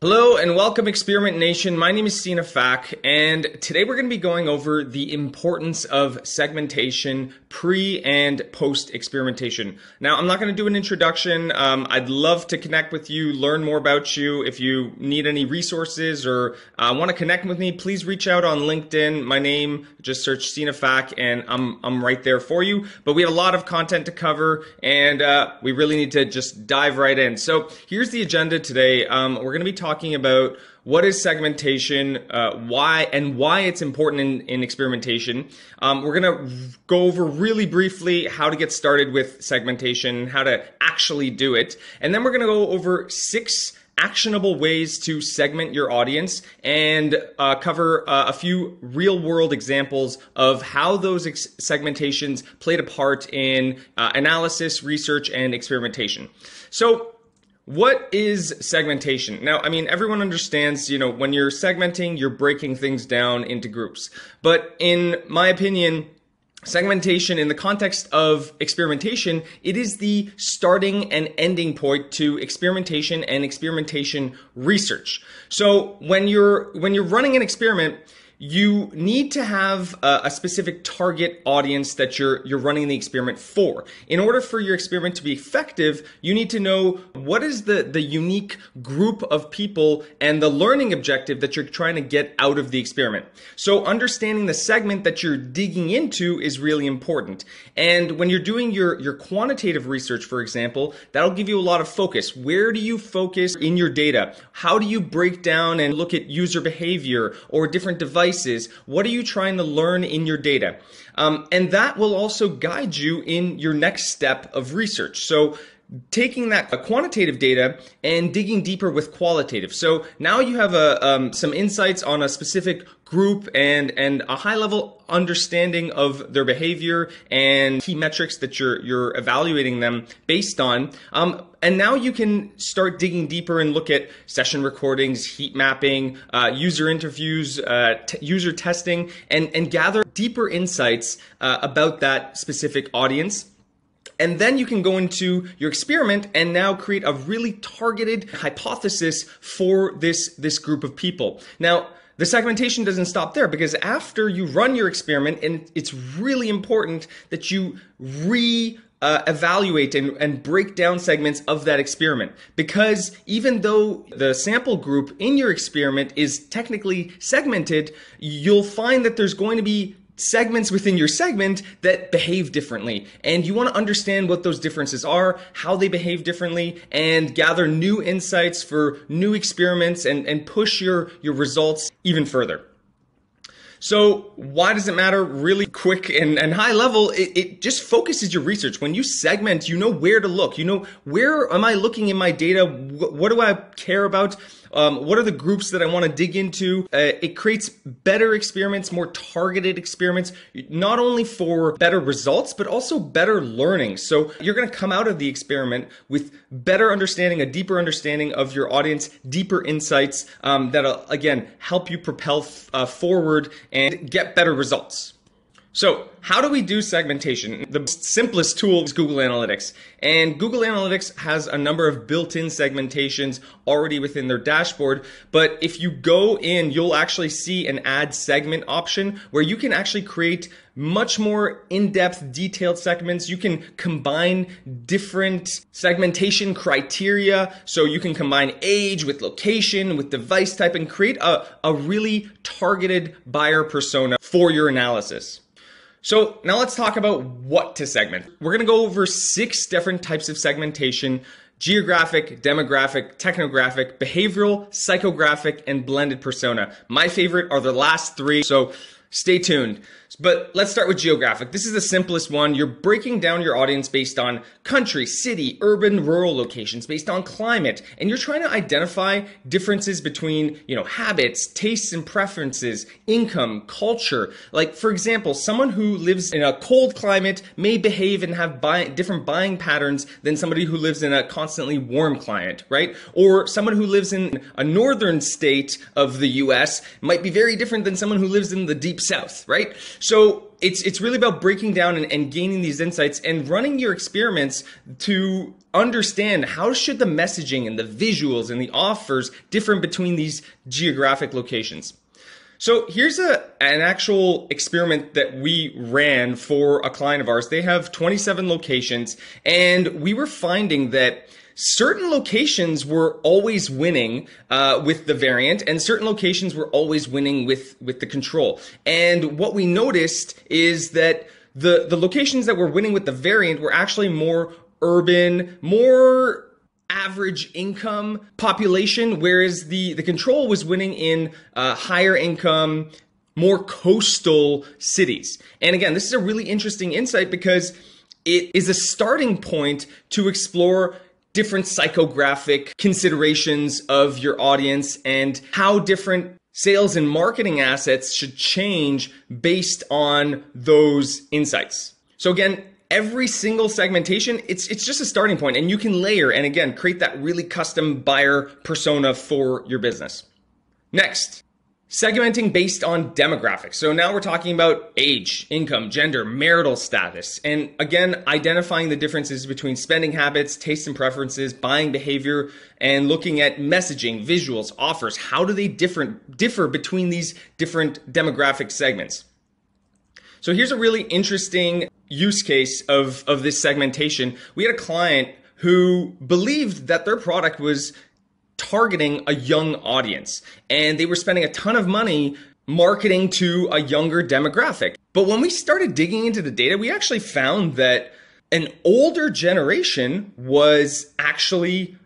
Hello and welcome Experiment Nation. My name is Sina Fak, and today we're going to be going over the importance of segmentation pre and post experimentation. Now, I'm not going to do an introduction. I'd love to connect with you, learn more about you. If you need any resources or want to connect with me, please reach out on LinkedIn. My name, just search Sina Fak, and I'm right there for you. But we have a lot of content to cover, and we really need to just dive right in. So here's the agenda today. We're going to be talking about what is segmentation, why it's important in experimentation. We're going to go over really briefly how to get started with segmentation, how to actually do it, and then we're going to go over 6 actionable ways to segment your audience and cover a few real-world examples of how those segmentations played a part in analysis, research, and experimentation. So, what is segmentation? Now, I mean, everyone understands, when you're segmenting, you're breaking things down into groups. But in my opinion, segmentation in the context of experimentation, it is the starting and ending point to experimentation and experimentation research. So when you're running an experiment, you need to have a specific target audience that you're running the experiment for. In order for your experiment to be effective, you need to know what is the unique group of people and the learning objective that you're trying to get out of the experiment. So understanding the segment that you're digging into is really important. And when you're doing your quantitative research, for example, that'll give you a lot of focus. Where do you focus in your data? How do you break down and look at user behavior or different devices? What are you trying to learn in your data? And that will also guide you in your next step of research. So taking that quantitative data and digging deeper with qualitative. So now you have some insights on a specific group and a high-level understanding of their behavior and key metrics that you're evaluating them based on. And now you can start digging deeper and look at session recordings, heat mapping, user interviews, user testing, and gather deeper insights about that specific audience. And then you can go into your experiment and now create a really targeted hypothesis for this group of people. Now, the segmentation doesn't stop there, because after you run your experiment, and it's really important that you evaluate and break down segments of that experiment, because even though the sample group in your experiment is technically segmented, you'll find that there's going to be segments within your segment that behave differently. And you want to understand what those differences are, how they behave differently, and gather new insights for new experiments and push your results even further. So why does it matter? Really quick and high level, it just focuses your research. When you segment, you know where to look. You know, where am I looking in my data? What do I care about? What are the groups that I want to dig into? It creates better experiments, more targeted experiments, not only for better results, but also better learning. So you're going to come out of the experiment with better understanding, a deeper understanding of your audience, deeper insights that'll, again, help you propel forward and get better results. So how do we do segmentation? The simplest tool is Google Analytics. And Google Analytics has a number of built-in segmentations already within their dashboard. But if you go in, you'll actually see an add segment option where you can actually create much more in-depth, detailed segments. You can combine different segmentation criteria. So you can combine age with location, with device type, and create a really targeted buyer persona for your analysis. So now let's talk about what to segment. We're going to go over 6 different types of segmentation: geographic, demographic, technographic, behavioral, psychographic, and blended persona. My favorite are the last 3, so stay tuned. But let's start with geographic. This is the simplest one. You're breaking down your audience based on country, city, urban, rural locations, based on climate. And you're trying to identify differences between, habits, tastes and preferences, income, culture. Like, for example, someone who lives in a cold climate may behave and have different buying patterns than somebody who lives in a constantly warm climate, right? Or someone who lives in a northern state of the US might be very different than someone who lives in the deep deep south, right? So it's really about breaking down and gaining these insights and running your experiments to understand how should the messaging and the visuals and the offers differ between these geographic locations. So here's an actual experiment that we ran for a client of ours. They have 27 locations, and we were finding that certain locations were always winning with the variant, and certain locations were always winning with the control. And what we noticed is that the locations that were winning with the variant were actually more urban, more average income population, whereas the control was winning in higher income, more coastal cities. And again, this is a really interesting insight because it is a starting point to explore different psychographic considerations of your audience and how different sales and marketing assets should change based on those insights. So again, every single segmentation, it's just a starting point, and you can layer and again, create that really custom buyer persona for your business. Next, segmenting based on demographics. So now we're talking about age, income, gender, marital status, and again, identifying the differences between spending habits, tastes and preferences, buying behavior, and looking at messaging, visuals, offers. How do they differ between these different demographic segments? So here's a really interesting use case of this segmentation. We had a client who believed that their product was targeting a young audience, and they were spending a ton of money marketing to a younger demographic. But when we started digging into the data, we actually found that an older generation was actually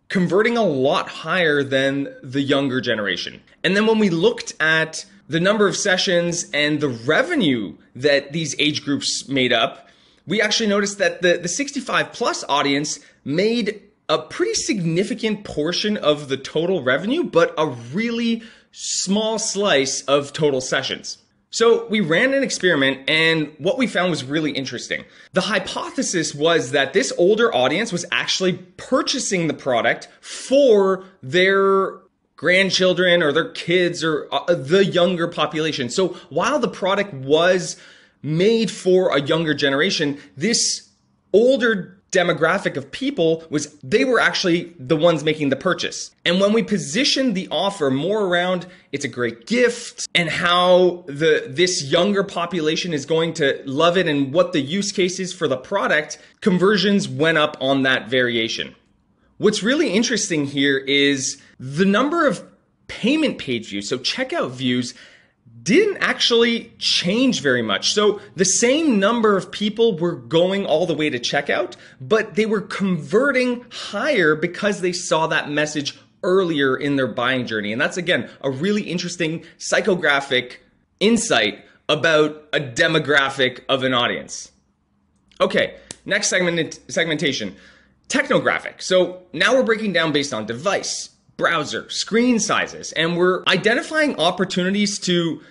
converting a lot higher than the younger generation. And then when we looked at the number of sessions and the revenue that these age groups made up, we actually noticed that the 65 plus audience made a pretty significant portion of the total revenue, but a really small slice of total sessions. So we ran an experiment, and what we found was really interesting. The hypothesis was that this older audience was actually purchasing the product for their grandchildren or their kids or the younger population. So while the product was made for a younger generation, this older demographic of people they were actually the ones making the purchase. And when we positioned the offer more around it's a great gift and how this younger population is going to love it and what the use case is for the product, conversions went up on that variation. What's really interesting here is the number of payment page views, so checkout views, didn't actually change very much. So the same number of people were going all the way to checkout, but they were converting higher because they saw that message earlier in their buying journey. And that's, again, a really interesting psychographic insight about a demographic of an audience. Okay, next segmentation. Technographic. So now we're breaking down based on device, browser, screen sizes, and we're identifying opportunities to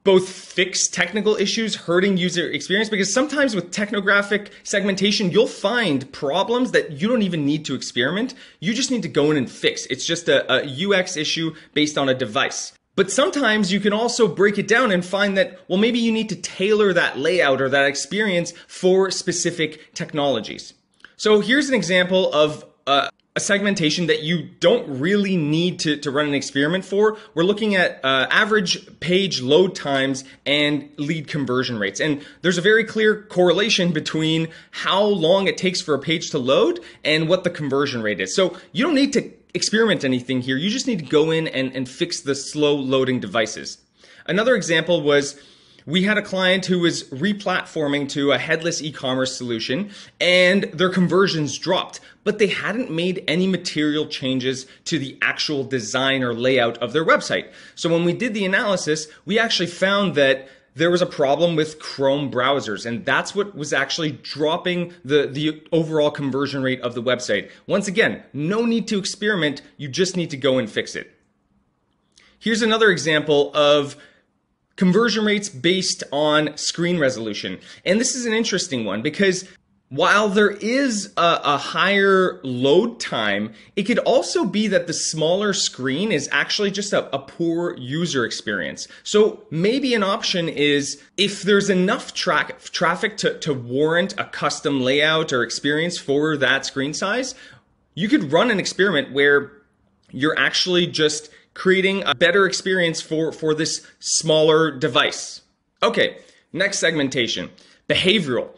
both fix technical issues hurting user experience, because sometimes with technographic segmentation, you'll find problems that you don't even need to experiment. You just need to go in and fix. It's just a UX issue based on a device. But sometimes you can also break it down and find that, well, maybe you need to tailor that layout or that experience for specific technologies. So here's an example of a segmentation that you don't really need to run an experiment for. We're looking at average page load times and lead conversion rates. And there's a very clear correlation between how long it takes for a page to load and what the conversion rate is. So you don't need to experiment anything here. You just need to go in and fix the slow loading devices. Another example was we had a client who was replatforming to a headless e-commerce solution, and their conversions dropped, but they hadn't made any material changes to the actual design or layout of their website. So when we did the analysis, we actually found that there was a problem with Chrome browsers, and that's what was actually dropping the overall conversion rate of the website. Once again, no need to experiment, you just need to go and fix it. Here's another example of conversion rates based on screen resolution. And this is an interesting one because While there is a higher load time, it could also be that the smaller screen is actually just a poor user experience. So maybe an option is, if there's enough traffic to warrant a custom layout or experience for that screen size, you could run an experiment where you're actually just creating a better experience for this smaller device. Okay, next segmentation, behavioral.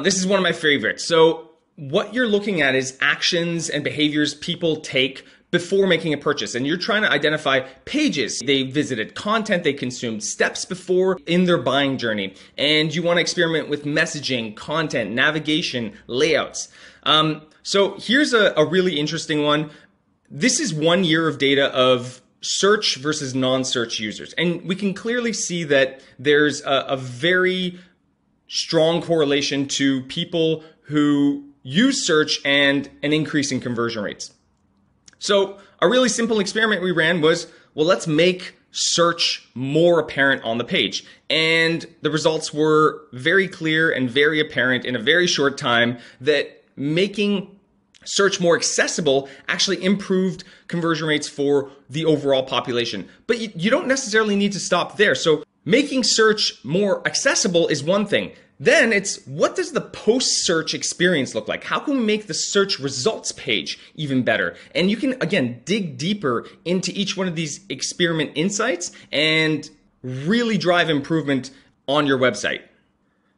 This is one of my favorites. So what you're looking at is actions and behaviors people take before making a purchase. And you're trying to identify pages they visited, content they consumed, steps before in their buying journey. And you want to experiment with messaging, content, navigation, layouts. So here's a really interesting one. This is 1 year of data of search versus non-search users. And we can clearly see that there's a very strong correlation to people who use search and an increase in conversion rates. So a really simple experiment we ran was, well, let's make search more apparent on the page. And the results were very clear and very apparent in a very short time that making search more accessible actually improved conversion rates for the overall population. But you don't necessarily need to stop there. So making search more accessible is one thing. Then it's, what does the post-search experience look like? How can we make the search results page even better? And you can, again, dig deeper into each one of these experiment insights and really drive improvement on your website.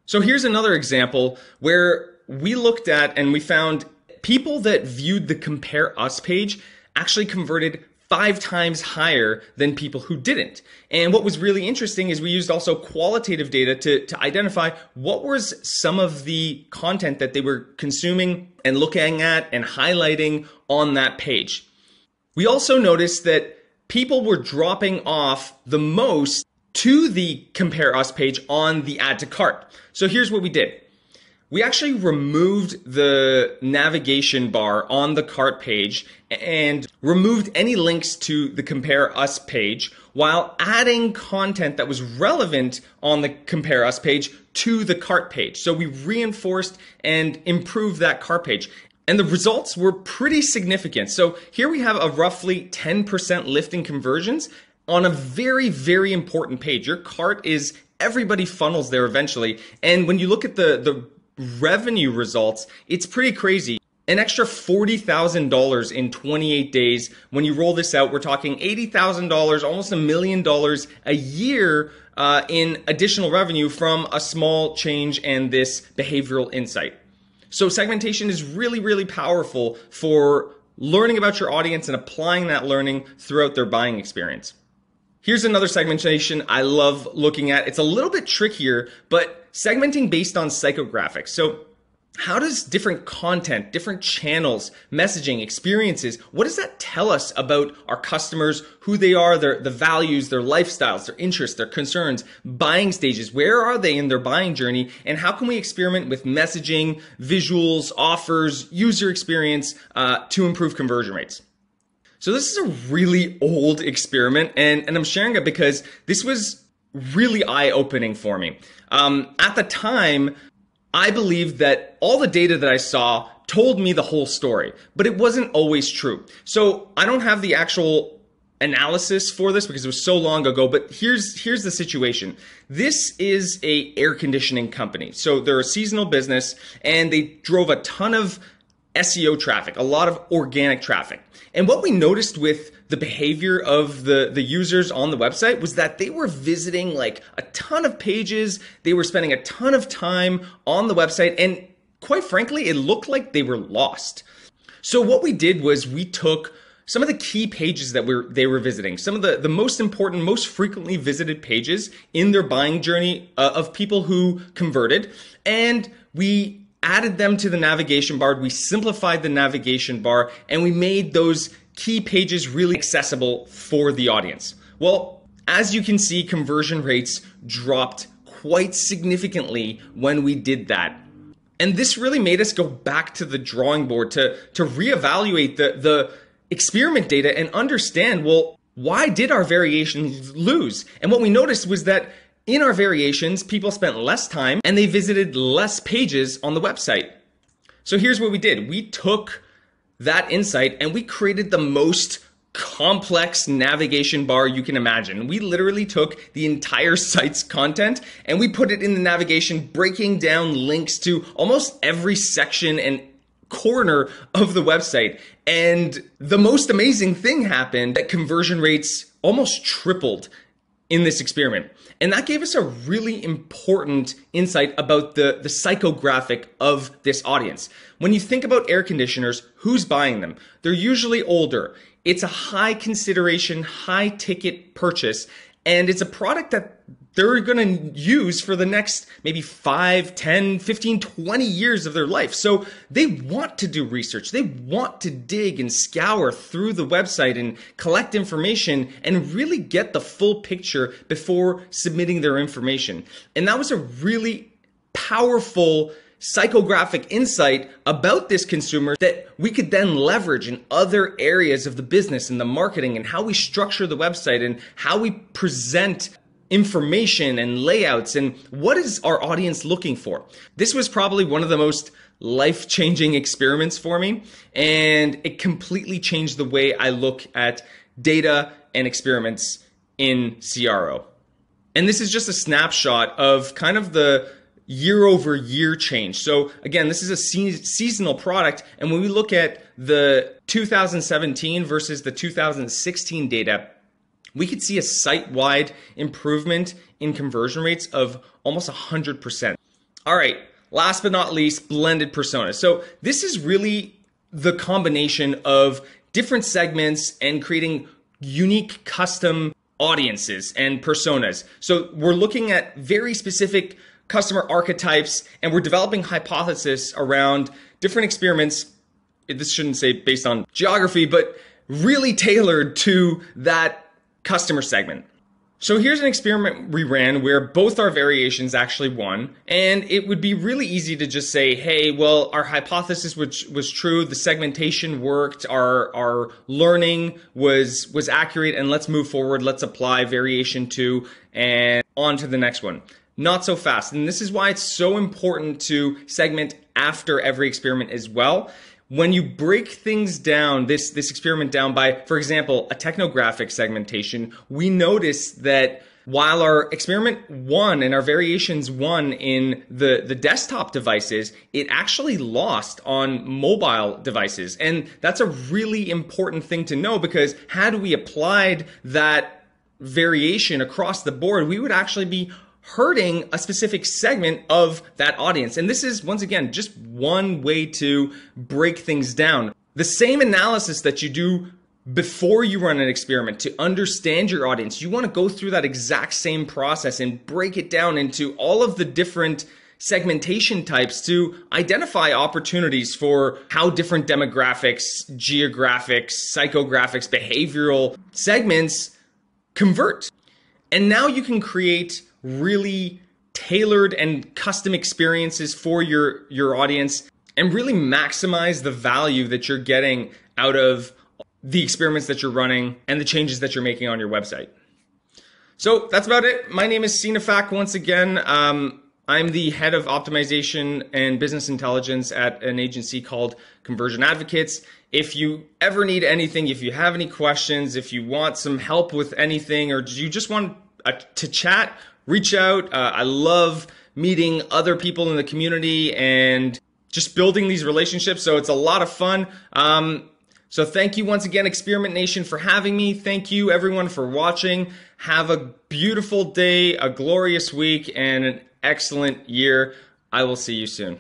So here's another example where we looked at and we found people that viewed the Compare Us page actually converted 5 times higher than people who didn't. And what was really interesting is we used also qualitative data to identify what was some of the content that they were consuming and looking at and highlighting on that page. We also noticed that people were dropping off the most to the Compare Us page on the Add to Cart. So here's what we did. We actually removed the navigation bar on the cart page and removed any links to the Compare Us page while adding content that was relevant on the Compare Us page to the cart page. So we reinforced and improved that cart page. And the results were pretty significant. So here we have a roughly 10% lift in conversions on a very, very important page. Your cart is, everybody funnels there eventually. And when you look at the revenue results, it's pretty crazy. An extra $40,000 in 28 days. When you roll this out, we're talking $80,000, almost $1 million a year in additional revenue from a small change and this behavioral insight. So segmentation is really, really powerful for learning about your audience and applying that learning throughout their buying experience. Here's another segmentation I love looking at. It's a little bit trickier, but segmenting based on psychographic. So how does different content, different channels, messaging, experiences, what does that tell us about our customers, who they are, the values, their lifestyles, their interests, their concerns, buying stages? Where are they in their buying journey? And how can we experiment with messaging, visuals, offers, user experience to improve conversion rates? So this is a really old experiment, and I'm sharing it because this was really eye-opening for me. At the time, I believed that all the data that I saw told me the whole story, but it wasn't always true. So I don't have the actual analysis for this because it was so long ago, but here's the situation. This is a air conditioning company. So they're a seasonal business, and they drove a ton of SEO traffic, a lot of organic traffic. And what we noticed with the behavior of the users on the website was that they were visiting like a ton of pages. They were spending a ton of time on the website. And quite frankly, it looked like they were lost. So what we did was we took some of the key pages that they were visiting, some of the most important, most frequently visited pages in their buying journey of people who converted, and we added them to the navigation bar. We simplified the navigation bar, and we made those key pages really accessible for the audience. Well, as you can see, conversion rates dropped quite significantly when we did that. And this really made us go back to the drawing board to reevaluate the experiment data and understand, well, why did our variations lose? And what we noticed was that in our variations, people spent less time and they visited less pages on the website. So here's what we did. We took that insight and we created the most complex navigation bar you can imagine. We literally took the entire site's content and we put it in the navigation, breaking down links to almost every section and corner of the website. And the most amazing thing happened, that conversion rates almost tripled in this experiment. And that gave us a really important insight about the psychographic of this audience. When you think about air conditioners, who's buying them? They're usually older. It's a high consideration, high ticket purchase, and it's a product that they're going to use for the next maybe 5, 10, 15, 20 years of their life. So they want to do research. They want to dig and scour through the website and collect information and really get the full picture before submitting their information. And that was a really powerful psychographic insight about this consumer that we could then leverage in other areas of the business and the marketing and how we structure the website and how we present information and layouts and what is our audience looking for. This was probably one of the most life-changing experiments for me, and it completely changed the way I look at data and experiments in CRO. And this is just a snapshot of kind of the year-over-year change. So again, this is a seasonal product, and when we look at the 2017 versus the 2016 data, we could see a site-wide improvement in conversion rates of almost 100%. All right, last but not least, blended personas. So this is really the combination of different segments and creating unique custom audiences and personas. So we're looking at very specific customer archetypes, and we're developing hypotheses around different experiments. This shouldn't say based on geography, but really tailored to that customer segment. So here's an experiment we ran where both our variations actually won, and it would be really easy to just say, hey, well, our hypothesis was true, the segmentation worked, our learning was accurate, and let's move forward, let's apply variation 2 and on to the next one. Not so fast. And this is why it's so important to segment after every experiment as well. When you break things down, this experiment down by, for example, a technographic segmentation, we noticed that while our experiment won and our variations won in the desktop devices, it actually lost on mobile devices. And that's a really important thing to know, because had we applied that variation across the board, we would actually be hurting a specific segment of that audience. And this is, once again, just one way to break things down. The same analysis that you do before you run an experiment to understand your audience, you want to go through that exact same process and break it down into all of the different segmentation types to identify opportunities for how different demographics, geographics, psychographics, behavioral segments convert. And now you can create really tailored and custom experiences for your audience and really maximize the value that you're getting out of the experiments that you're running and the changes that you're making on your website. So that's about it. My name is Sina Fak once again. I'm the head of optimization and business intelligence at an agency called Conversion Advocates. If you ever need anything, if you have any questions, if you want some help with anything, or you just want to chat, reach out. I love meeting other people in the community and just building these relationships. So it's a lot of fun. So thank you once again, Experiment Nation, for having me. Thank you everyone for watching. Have a beautiful day, a glorious week, and an excellent year. I will see you soon.